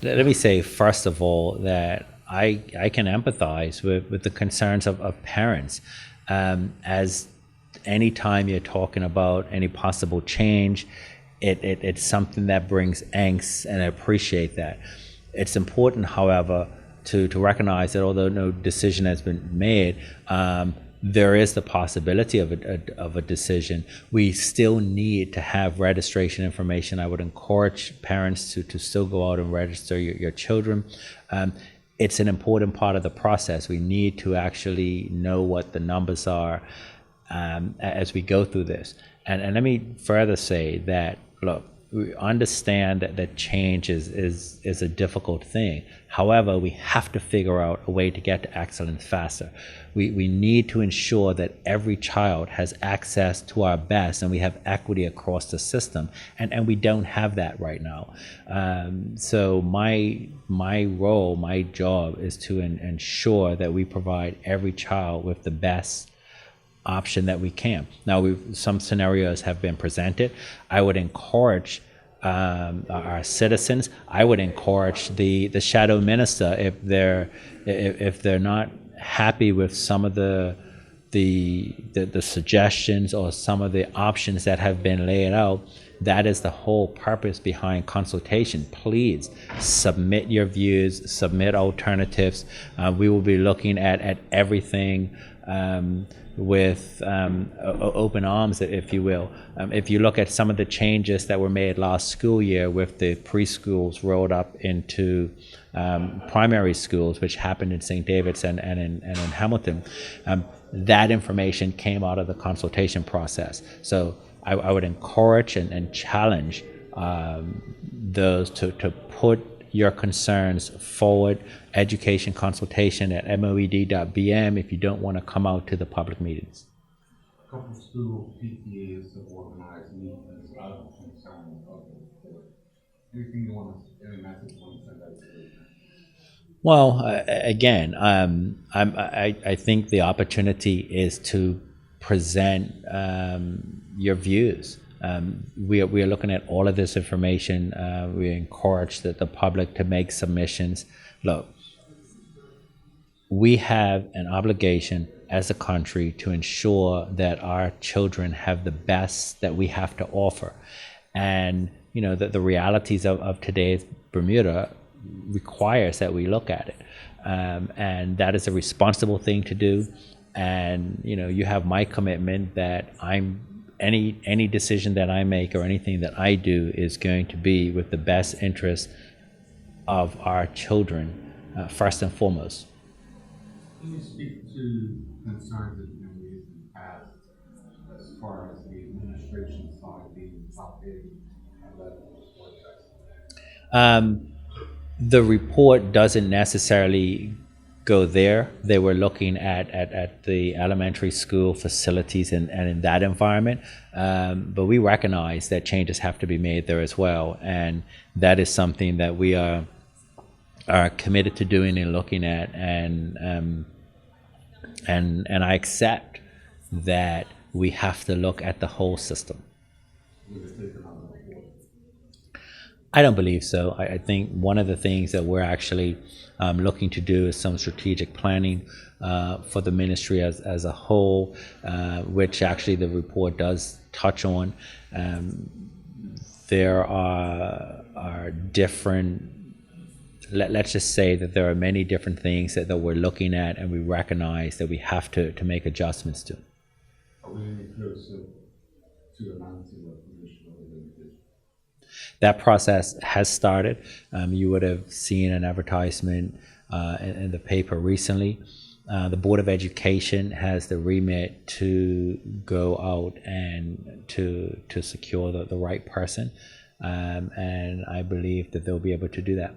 Let me say, first of all, that I can empathize with the concerns of parents. As any time you're talking about any possible change, it's something that brings angst, and I appreciate that. It's important, however, to recognize that although no decision has been made, there is the possibility of a decision. We still need to have registration information. I would encourage parents to still go out and register your children. It's an important part of the process. We need to actually know what the numbers are as we go through this. And let me further say that, look, we understand that change is a difficult thing. However, we have to figure out a way to get to excellence faster. We need to ensure that every child has access to our best, and we have equity across the system, and we don't have that right now. So my role, my job is to ensure that we provide every child with the best option that we can. Now, some scenarios have been presented. I would encourage our citizens. I would encourage the shadow minister, if they're not happy with some of the suggestions or some of the options that have been laid out. That is the whole purpose behind consultation. Please submit your views, submit alternatives. We will be looking at everything with open arms, if you will. If you look at some of the changes that were made last school year with the preschools rolled up into primary schools, which happened in St. David's and in Hamilton, that information came out of the consultation process. So I would encourage and challenge those to put your concerns forward. Education consultation at moed.bm if you don't want to come out to the public meetings. A couple of school PTAs have organized meetings out of concern of anything you want to, any message you want to send out to them? Well, again, I think the opportunity is to present your views. We are looking at all of this information. We encourage the public to make submissions. Look, we have an obligation as a country to ensure that our children have the best that we have to offer. And, you know, the realities of today's Bermuda requires that we look at it. And that is a responsible thing to do. And, you know, you have my commitment that any decision that I make or anything that I do is going to be with the best interest of our children, first and foremost. Can you speak to concerns that have been raised in the past as far as the administration side being top-heavy at that report? The report doesn't necessarily go there. They were looking at the elementary school facilities and in that environment. But we recognize that changes have to be made there as well. And that is something that we are committed to doing and looking at. And I accept that we have to look at the whole system. I don't believe so. I think one of the things that we're actually looking to do is some strategic planning for the ministry as a whole, which actually the report does touch on. There are different, let's just say that there are many different things that we're looking at, and we recognize that we have to make adjustments to. Are we any closer to announcing a commission organization? That process has started. You would have seen an advertisement in the paper recently. The Board of Education has the remit to go out and to secure the right person. And I believe that they'll be able to do that.